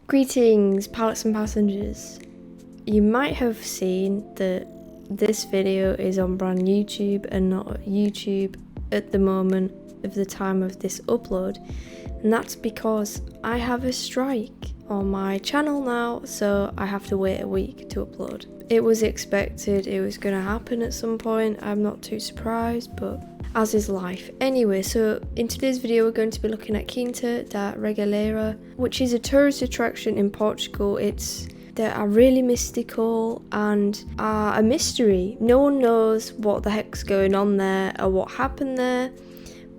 Greetings, pilots and passengers. You might have seen that this video is on brand YouTube and not YouTube at the moment of the time of this upload, and that's because I have a strike on my channel now, so I have to wait a week to upload. It was expected, it was going to happen at some point. I'm not too surprised, but as is life. Anyway, so in today's video we're going to be looking at Quinta Da Regaleira, which is a tourist attraction in Portugal. They are really mystical and are a mystery. No one knows what the heck's going on there or what happened there,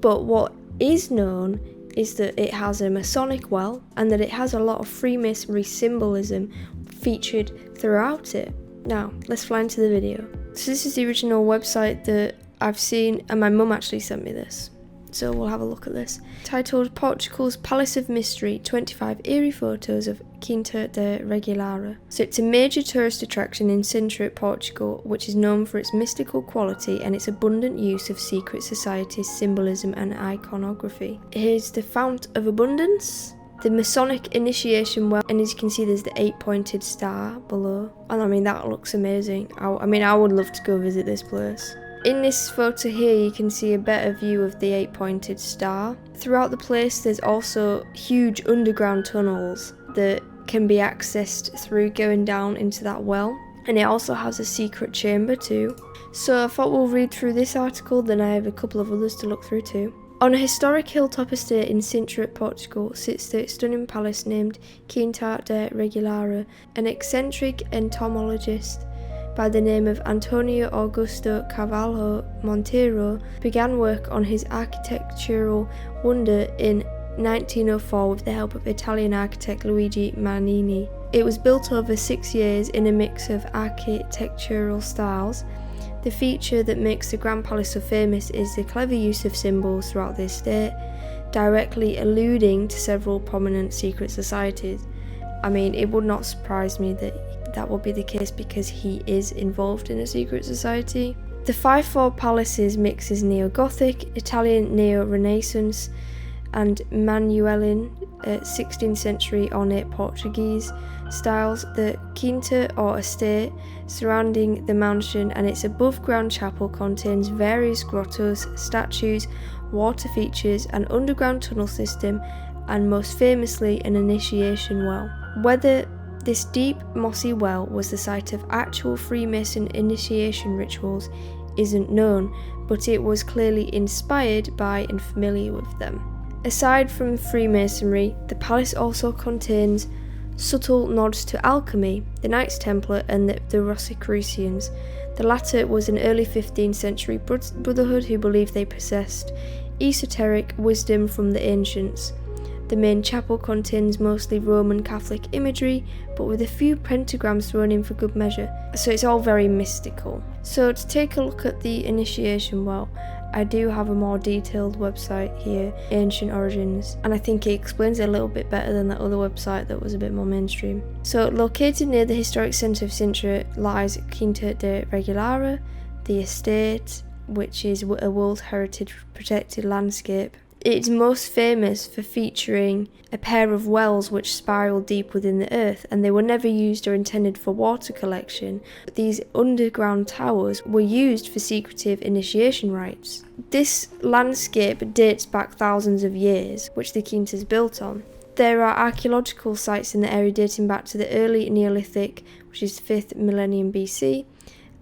but what is known is that it has a Masonic well and that it has a lot of freemasonry symbolism featured throughout it. Now, let's fly into the video. So this is the original website that I've seen, and my mum actually sent me this. So we'll have a look at this. Titled Portugal's Palace of Mystery, 25 eerie photos of Quinta da Regaleira. So it's a major tourist attraction in Sintra, Portugal, which is known for its mystical quality and its abundant use of secret societies, symbolism and iconography. Here's the Fount of Abundance, the Masonic initiation well, and as you can see there's the 8-pointed star below. And I mean, that looks amazing. I would love to go visit this place. In this photo here you can see a better view of the 8-pointed star. Throughout the place there's also huge underground tunnels that can be accessed through going down into that well, and it also has a secret chamber too. So I thought we'll read through this article, then I have a couple of others to look through too. On a historic hilltop estate in Sintra, Portugal, sits the stunning palace named Quinta da Regaleira. An eccentric entomologist by the name of Antonio Augusto Carvalho Monteiro began work on his architectural wonder in 1904 with the help of Italian architect Luigi Manini. It was built over 6 years in a mix of architectural styles. The feature that makes the Grand Palace so famous is the clever use of symbols throughout the estate, directly alluding to several prominent secret societies. I mean, it would not surprise me that will be the case because he is involved in a secret society. The 5-4 palaces mixes neo-gothic, Italian neo-renaissance and Manueline 16th century ornate Portuguese styles. The quinta or estate surrounding the mansion and its above ground chapel contains various grottos, statues, water features, an underground tunnel system and most famously an initiation well. Whether this deep mossy well was the site of actual Freemason initiation rituals isn't known, but it was clearly inspired by and familiar with them. Aside from Freemasonry, the palace also contains subtle nods to alchemy, the Knights Templar and the Rosicrucians. The latter was an early 15th century brotherhood who believed they possessed esoteric wisdom from the ancients. The main chapel contains mostly Roman Catholic imagery, but with a few pentagrams thrown in for good measure, so it's all very mystical. So to take a look at the initiation well, I do have a more detailed website here, Ancient Origins, and I think it explains it a little bit better than that other website that was a bit more mainstream. So located near the historic centre of Sintra lies Quinta da Regaleira, the estate, which is a World Heritage protected landscape. It's most famous for featuring a pair of wells which spiral deep within the earth, and they were never used or intended for water collection. But these underground towers were used for secretive initiation rites. This landscape dates back thousands of years, which the Quinta is built on. There are archaeological sites in the area dating back to the early Neolithic, which is 5th millennium BC,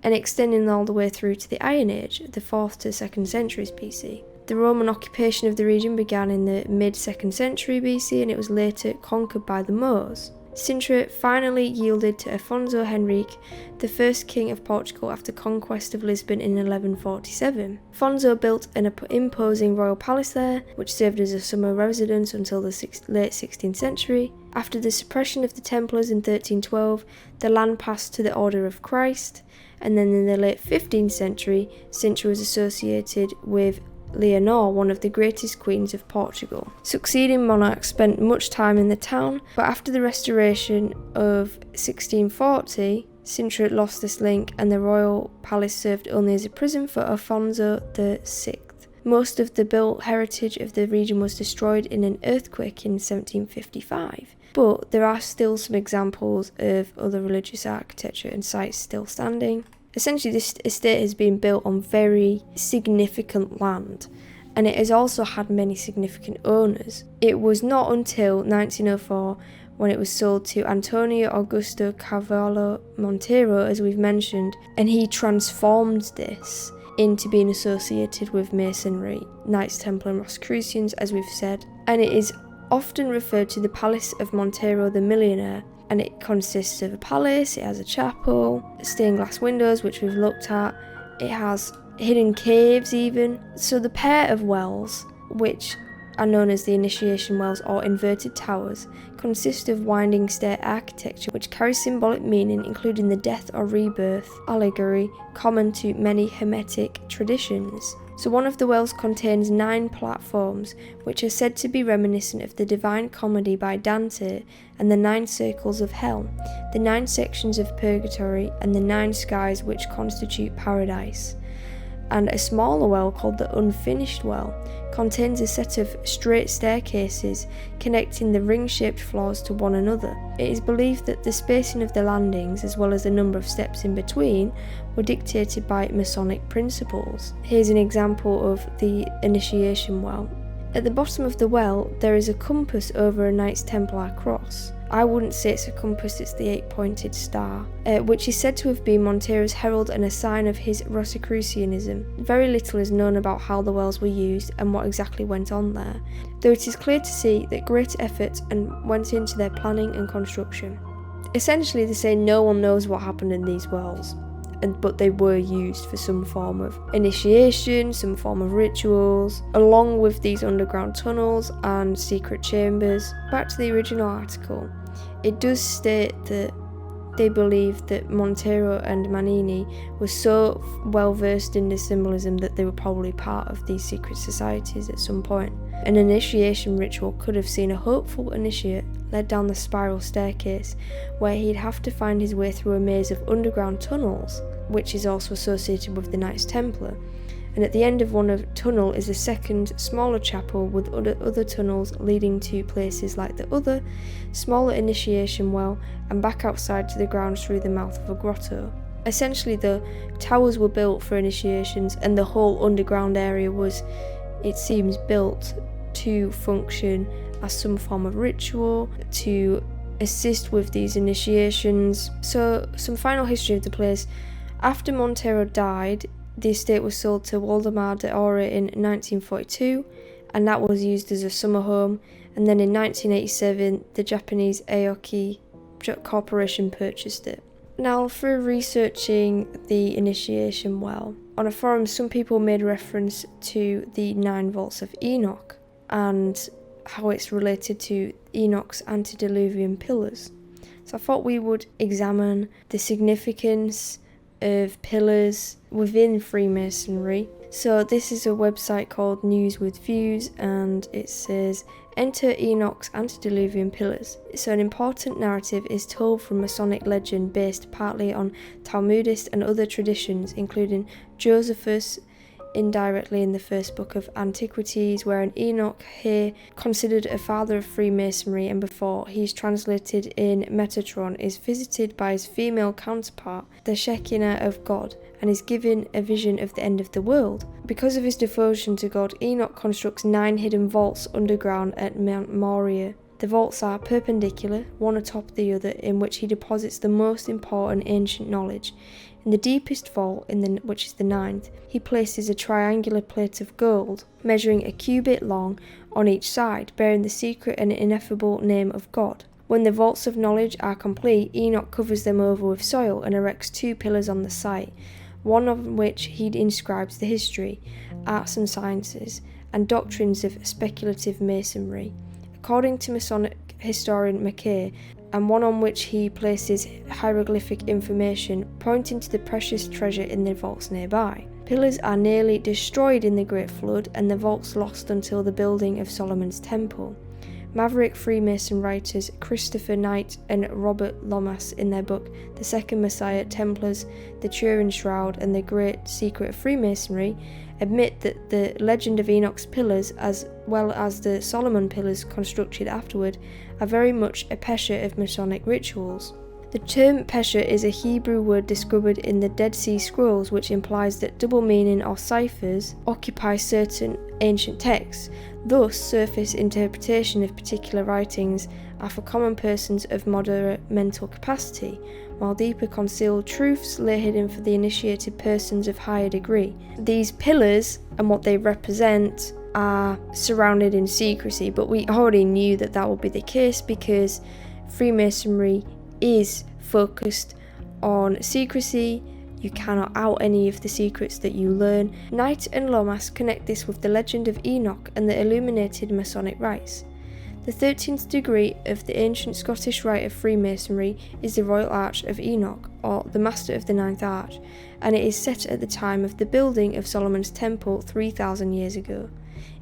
and extending all the way through to the Iron Age, the 4th to 2nd centuries BC. The Roman occupation of the region began in the mid-2nd century BC and it was later conquered by the Moors. Sintra finally yielded to Afonso Henrique, the first king of Portugal after conquest of Lisbon in 1147. Afonso built an imposing royal palace there, which served as a summer residence until the late 16th century. After the suppression of the Templars in 1312, the land passed to the Order of Christ, and then in the late 15th century, Sintra was associated with Leonor, one of the greatest queens of Portugal. Succeeding monarchs spent much time in the town, but after the restoration of 1640, Sintra lost this link and the royal palace served only as a prison for Afonso VI. Most of the built heritage of the region was destroyed in an earthquake in 1755, but there are still some examples of other religious architecture and sites still standing. Essentially, this estate has been built on very significant land, and it has also had many significant owners. It was not until 1904 when it was sold to Antonio Augusto Carvalho Montero, as we've mentioned, and he transformed this into being associated with Masonry, Knights Templar and Rosicrucians, as we've said, and it is often referred to the Palace of Montero the Millionaire, and it consists of a palace, it has a chapel, stained glass windows, which we've looked at, it has hidden caves even. So the pair of wells, which are known as the initiation wells or inverted towers, consist of winding stair architecture which carries symbolic meaning, including the death or rebirth allegory common to many Hermetic traditions. So one of the wells contains 9 platforms, which are said to be reminiscent of the Divine Comedy by Dante, and the 9 circles of hell, the 9 sections of purgatory, and the 9 skies which constitute paradise. And a smaller well called the Unfinished Well contains a set of straight staircases connecting the ring-shaped floors to one another. It is believed that the spacing of the landings, as well as the number of steps in between, were dictated by Masonic principles. Here's an example of the initiation well. At the bottom of the well, there is a compass over a Knights Templar cross. I wouldn't say it's a compass, it's the 8-pointed star, which is said to have been Montero's herald and a sign of his Rosicrucianism. Very little is known about how the wells were used and what exactly went on there, though it is clear to see that great effort went into their planning and construction. Essentially, they say no one knows what happened in these wells, but they were used for some form of initiation, some form of rituals, along with these underground tunnels and secret chambers. Back to the original article, it does state that they believed that Montero and Manini were so well versed in this symbolism that they were probably part of these secret societies at some point. An initiation ritual could have seen a hopeful initiate led down the spiral staircase, where he'd have to find his way through a maze of underground tunnels, which is also associated with the Knights Templar. And at the end of one tunnel is a second, smaller chapel with other tunnels leading to places like the other, smaller initiation well, and back outside to the ground through the mouth of a grotto. Essentially, the towers were built for initiations, and the whole underground area was, it seems, built to function as some form of ritual, to assist with these initiations. So, some final history of the place. After Montero died, the estate was sold to Waldemar de Ore in 1942, and that was used as a summer home. And then in 1987, the Japanese Aoki Corporation purchased it. Now, through researching the initiation well, on a forum some people made reference to the 9 vaults of Enoch and how it's related to Enoch's antediluvian pillars. So I thought we would examine the significance of pillars within Freemasonry. So this is a website called News with Views, and it says, enter Enoch's antediluvian pillars. So an important narrative is told from Masonic legend based partly on Talmudist and other traditions, including Josephus, indirectly in the first book of Antiquities, where an Enoch, here considered a father of Freemasonry, and before he is translated in Metatron, is visited by his female counterpart, the Shekinah of God, and is given a vision of the end of the world. Because of his devotion to God, Enoch constructs 9 hidden vaults underground at Mount Moriah. The vaults are perpendicular, one atop the other, in which he deposits the most important ancient knowledge. In the deepest vault, which is the 9th, he places a triangular plate of gold, measuring a cubit long, on each side, bearing the secret and ineffable name of God. When the vaults of knowledge are complete, Enoch covers them over with soil and erects 2 pillars on the site, one of which he inscribes the history, arts and sciences, and doctrines of speculative masonry, according to Masonic historian Mackay, and one on which he places hieroglyphic information pointing to the precious treasure in the vaults nearby. Pillars are nearly destroyed in the Great Flood, and the vaults lost until the building of Solomon's Temple. Maverick Freemason writers Christopher Knight and Robert Lomas, in their book The Second Messiah, Templars, the Turin Shroud, and the Great Secret of Freemasonry, admit that the legend of Enoch's pillars, as well as the Solomon pillars constructed afterward, are very much a pesher of Masonic rituals. The term pesher is a Hebrew word discovered in the Dead Sea Scrolls, which implies that double meaning or ciphers occupy certain ancient texts. Thus, surface interpretation of particular writings are for common persons of moderate mental capacity, while deeper concealed truths lay hidden for the initiated persons of higher degree. These pillars and what they represent are surrounded in secrecy, but we already knew that that would be the case because Freemasonry is focused on secrecy. You cannot out any of the secrets that you learn. Knight and Lomas connect this with the legend of Enoch and the illuminated Masonic rites. The 13th degree of the ancient Scottish rite of Freemasonry is the Royal Arch of Enoch, or the Master of the Ninth Arch, and it is set at the time of the building of Solomon's Temple 3,000 years ago.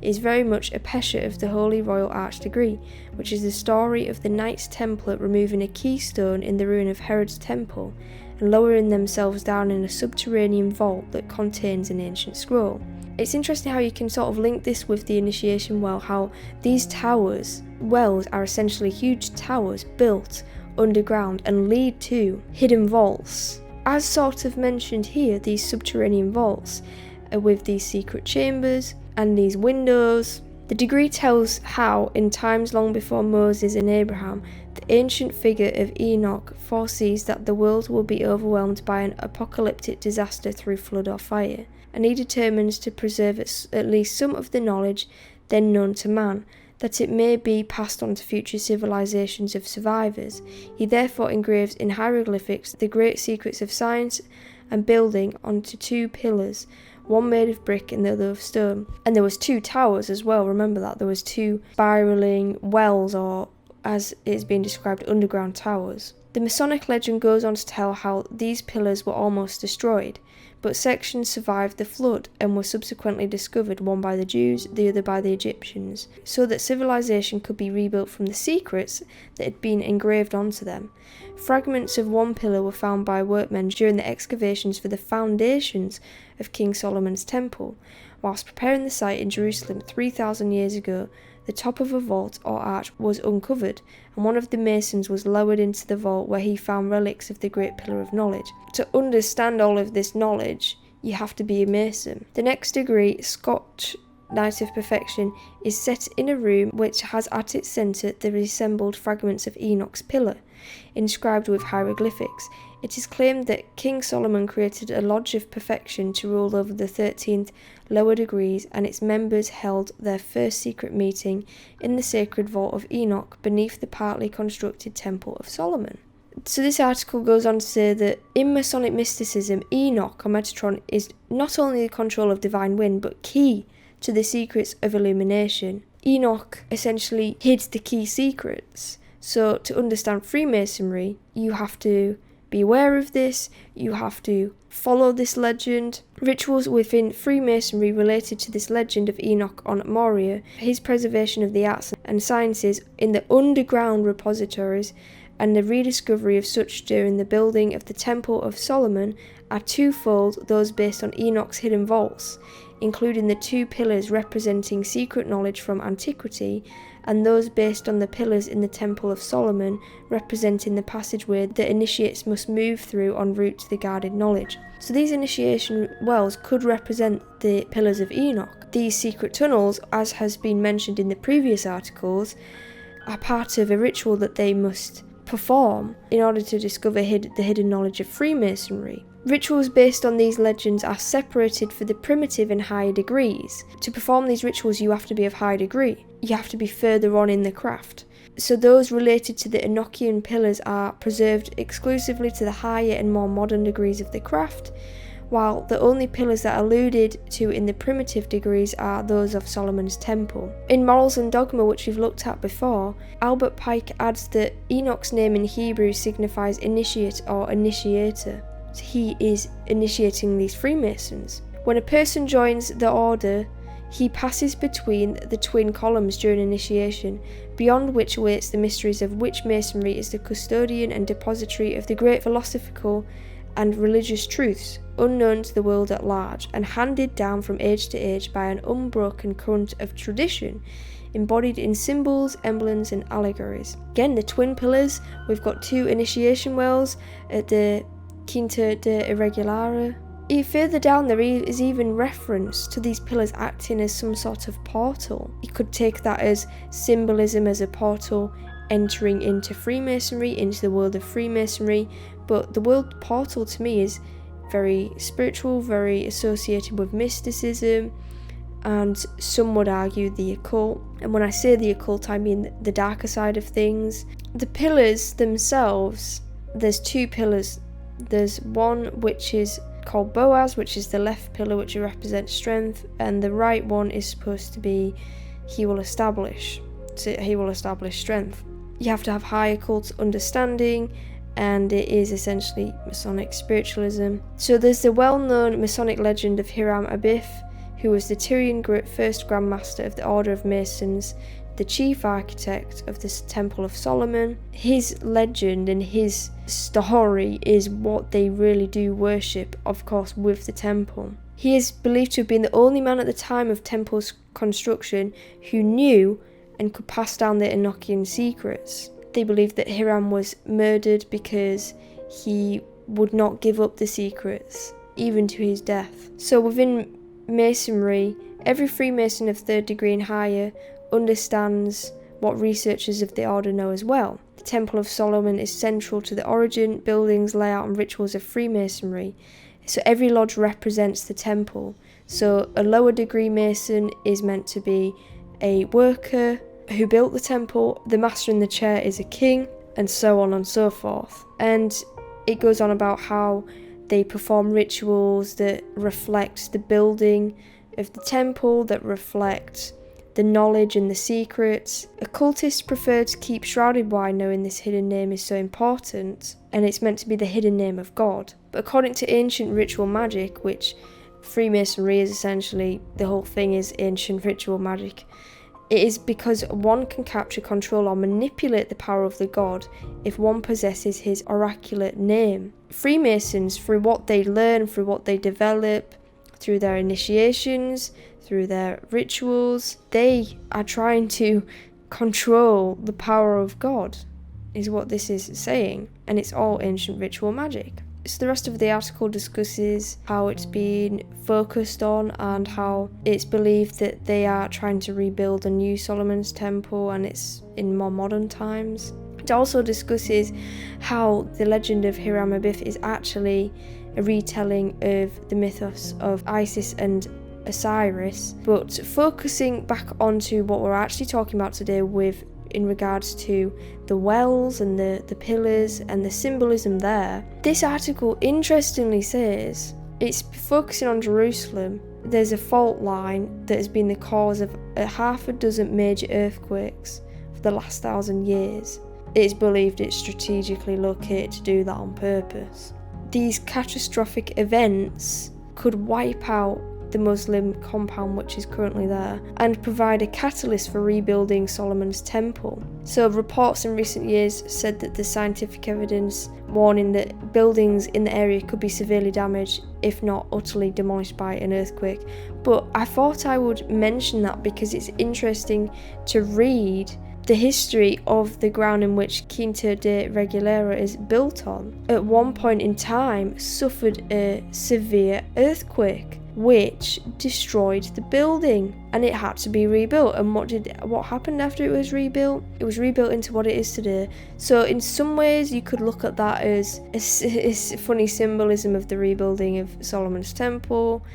It is very much a pesher of the Holy Royal Arch degree, which is the story of the Knights Templar removing a keystone in the ruin of Herod's temple and lowering themselves down in a subterranean vault that contains an ancient scroll. It's interesting how you can sort of link this with the initiation well, how these wells are essentially huge towers built underground and lead to hidden vaults. As sort of mentioned here, these subterranean vaults are with these secret chambers and these windows. The degree tells how, in times long before Moses and Abraham, the ancient figure of Enoch foresees that the world will be overwhelmed by an apocalyptic disaster through flood or fire, and he determines to preserve at least some of the knowledge then known to man, that it may be passed on to future civilizations of survivors. He therefore engraves in hieroglyphics the great secrets of science and building onto two pillars, one made of brick and the other of stone. And there was two towers as well, remember that. There was two spiralling wells, or as it's been described, underground towers. The Masonic legend goes on to tell how these pillars were almost destroyed, but sections survived the flood and were subsequently discovered, one by the Jews, the other by the Egyptians, so that civilization could be rebuilt from the secrets that had been engraved onto them. Fragments of one pillar were found by workmen during the excavations for the foundations of King Solomon's temple. Whilst preparing the site in Jerusalem 3,000 years ago, the top of a vault or arch was uncovered, and one of the masons was lowered into the vault, where he found relics of the great pillar of knowledge. To understand all of this knowledge, you have to be a mason. The next degree, Scotch Knight of Perfection, is set in a room which has at its centre the reassembled fragments of Enoch's pillar, inscribed with hieroglyphics. It is claimed that King Solomon created a lodge of perfection to rule over the 13th lower degrees, and its members held their first secret meeting in the sacred vault of Enoch beneath the partly constructed Temple of Solomon. So this article goes on to say that in Masonic mysticism, Enoch, or Metatron, is not only the control of divine wind, but key to the secrets of illumination. Enoch essentially hid the key secrets. So to understand Freemasonry, you have to be aware of this, you have to follow this legend. Rituals within Freemasonry related to this legend of Enoch on Moria, his preservation of the arts and sciences in the underground repositories, and the rediscovery of such during the building of the Temple of Solomon are twofold: those based on Enoch's hidden vaults, including the two pillars representing secret knowledge from antiquity, and those based on the pillars in the Temple of Solomon, representing the passageway that initiates must move through en route to the guarded knowledge. So these initiation wells could represent the pillars of Enoch. These secret tunnels, as has been mentioned in the previous articles, are part of a ritual that they must perform in order to discover the hidden knowledge of Freemasonry. Rituals based on these legends are separated for the primitive and higher degrees. To perform these rituals, you have to be of high degree. You have to be further on in the craft. So those related to the Enochian pillars are preserved exclusively to the higher and more modern degrees of the craft, while the only pillars that are alluded to in the primitive degrees are those of Solomon's temple. In Morals and Dogma, which we've looked at before, Albert Pike adds that Enoch's name in Hebrew signifies initiate or initiator. So he is initiating these Freemasons. When a person joins the order, he passes between the twin columns during initiation, beyond which awaits the mysteries of which masonry is the custodian and depository of the great philosophical and religious truths unknown to the world at large and handed down from age to age by an unbroken current of tradition embodied in symbols, emblems and allegories. Again, the twin pillars, we've got 2 initiation wells at the Quinta Da Regaleira. Further down there is even reference to these pillars acting as some sort of portal. You could take that as symbolism, as a portal entering into Freemasonry, into the world of Freemasonry, but the word portal to me is very spiritual, very associated with mysticism, and some would argue the occult. And when I say the occult, I mean the darker side of things. The pillars themselves, there's 2 pillars. There's one which is called Boaz, which is the left pillar, which represents strength, and the right one is supposed to be he will establish strength. You have to have high occult understanding, and it is essentially Masonic spiritualism. So there's the well-known Masonic legend of Hiram Abiff, who was the Tyrian first Grand Master of the Order of Masons, the chief architect of the Temple of Solomon. His legend and his story is what they really do worship, of course, with the temple. He is believed to have been the only man at the time of temple's construction who knew and could pass down the Enochian secrets. They believed that Hiram was murdered because he would not give up the secrets, even to his death. So within Masonry, every Freemason of 3rd degree and higher understands what researchers of the order know as well. The Temple of Solomon is central to the origin, buildings, layout and rituals of Freemasonry. So every lodge represents the temple. So a lower degree Mason is meant to be a worker who built the temple, the master in the chair is a king, and so on and so forth. And it goes on about how they perform rituals that reflect the building of the temple, that reflect the knowledge and the secrets. Occultists prefer to keep shrouded why knowing this hidden name is so important, and it's meant to be the hidden name of God. But according to ancient ritual magic, which Freemasonry is essentially, the whole thing is ancient ritual magic, it is because one can capture, control or manipulate the power of the god if one possesses his oracular name. Freemasons, through what they learn, through what they develop, through their initiations, through their rituals, they are trying to control the power of God, is what this is saying, and it's all ancient ritual magic. So the rest of the article discusses how it's been focused on and how it's believed that they are trying to rebuild a new Solomon's temple, and it's in more modern times. It also discusses how the legend of Hiram Abiff is actually a retelling of the mythos of Isis and Osiris, but focusing back onto what we're actually talking about today in regards to the wells and the pillars and the symbolism there. This article interestingly says it's focusing on Jerusalem. There's a fault line that has been the cause of half a dozen major earthquakes for the last 1,000 years. It's believed it's strategically located to do that on purpose. These catastrophic events could wipe out the Muslim compound which is currently there and provide a catalyst for rebuilding Solomon's temple. So reports in recent years said that the scientific evidence warning that buildings in the area could be severely damaged if not utterly demolished by an earthquake. But I thought I would mention that because it's interesting to read the history of the ground in which Quinta Da Regaleira is built on. At one point in time suffered a severe earthquake which destroyed the building, and it had to be rebuilt. And what happened after it was rebuilt? It was rebuilt into what it is today. So in some ways you could look at that as a funny symbolism of the rebuilding of Solomon's temple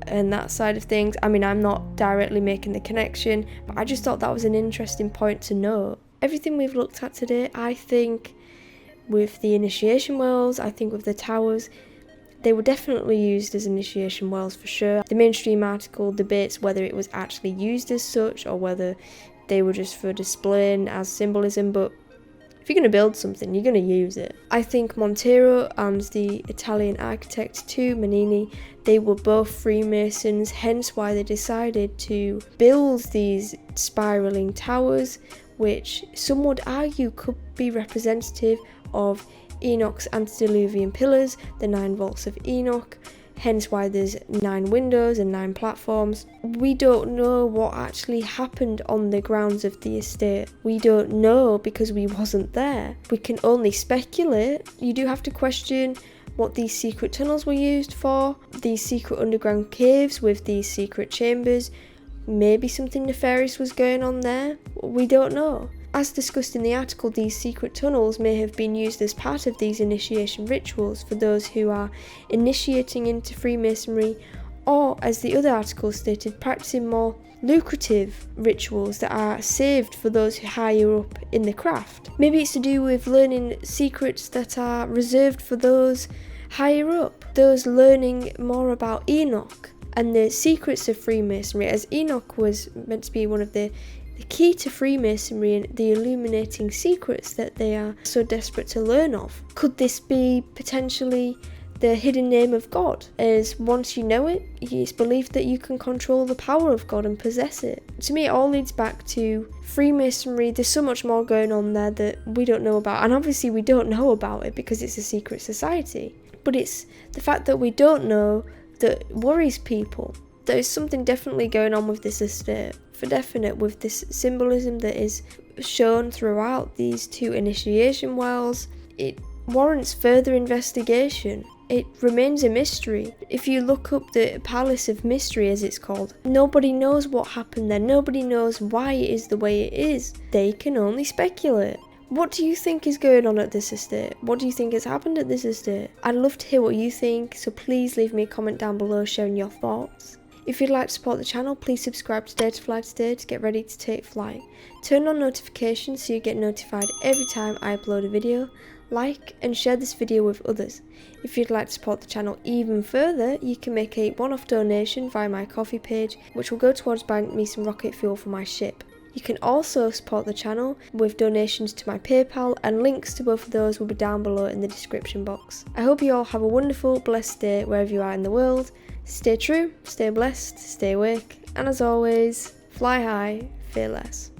and that side of things. I mean, I'm not directly making the connection, but I just thought that was an interesting point to note. Everything we've looked at today, I think with the initiation wells, I think with the towers, they were definitely used as initiation wells for sure. The mainstream article debates whether it was actually used as such or whether they were just for displaying as symbolism, but if you're going to build something, you're going to use it. I think Montero and the Italian architect too, Manini, they were both Freemasons, hence why they decided to build these spiralling towers, which some would argue could be representative of Enoch's antediluvian pillars, the 9 vaults of Enoch, hence why there's 9 windows and 9 platforms. We don't know what actually happened on the grounds of the estate. We don't know because we wasn't there. We can only speculate. You do have to question what these secret tunnels were used for, these secret underground caves with these secret chambers. Maybe something nefarious was going on there. We don't know. As discussed in the article, these secret tunnels may have been used as part of these initiation rituals for those who are initiating into Freemasonry, or, as the other article stated, practicing more lucrative rituals that are saved for those who higher up in the craft. Maybe it's to do with learning secrets that are reserved for those higher up, those learning more about Enoch and the secrets of Freemasonry, as Enoch was meant to be one of the key to Freemasonry and the illuminating secrets that they are so desperate to learn of. Could this be potentially the hidden name of God, as once you know it, it's believed that you can control the power of God and possess it? To me, it all leads back to Freemasonry. There's so much more going on there that we don't know about, and obviously we don't know about it because it's a secret society. But it's the fact that we don't know that worries people. There is something definitely going on with this estate, for definite, with this symbolism that is shown throughout these 2 initiation wells. It warrants further investigation. It remains a mystery. If you look up the Palace of Mystery, as it's called, nobody knows what happened there. Nobody knows why it is the way it is. They can only speculate. What do you think is going on at this estate? What do you think has happened at this estate? I'd love to hear what you think, so please leave me a comment down below sharing your thoughts. If you'd like to support the channel, please subscribe today to Fly Today to get ready to take flight. Turn on notifications so you get notified every time I upload a video. Like and share this video with others. If you'd like to support the channel even further, you can make a one-off donation via my Ko-fi page, which will go towards buying me some rocket fuel for my ship. You can also support the channel with donations to my PayPal, and links to both of those will be down below in the description box. I hope you all have a wonderful, blessed day wherever you are in the world. Stay true, stay blessed, stay awake, and as always, fly high, fear less.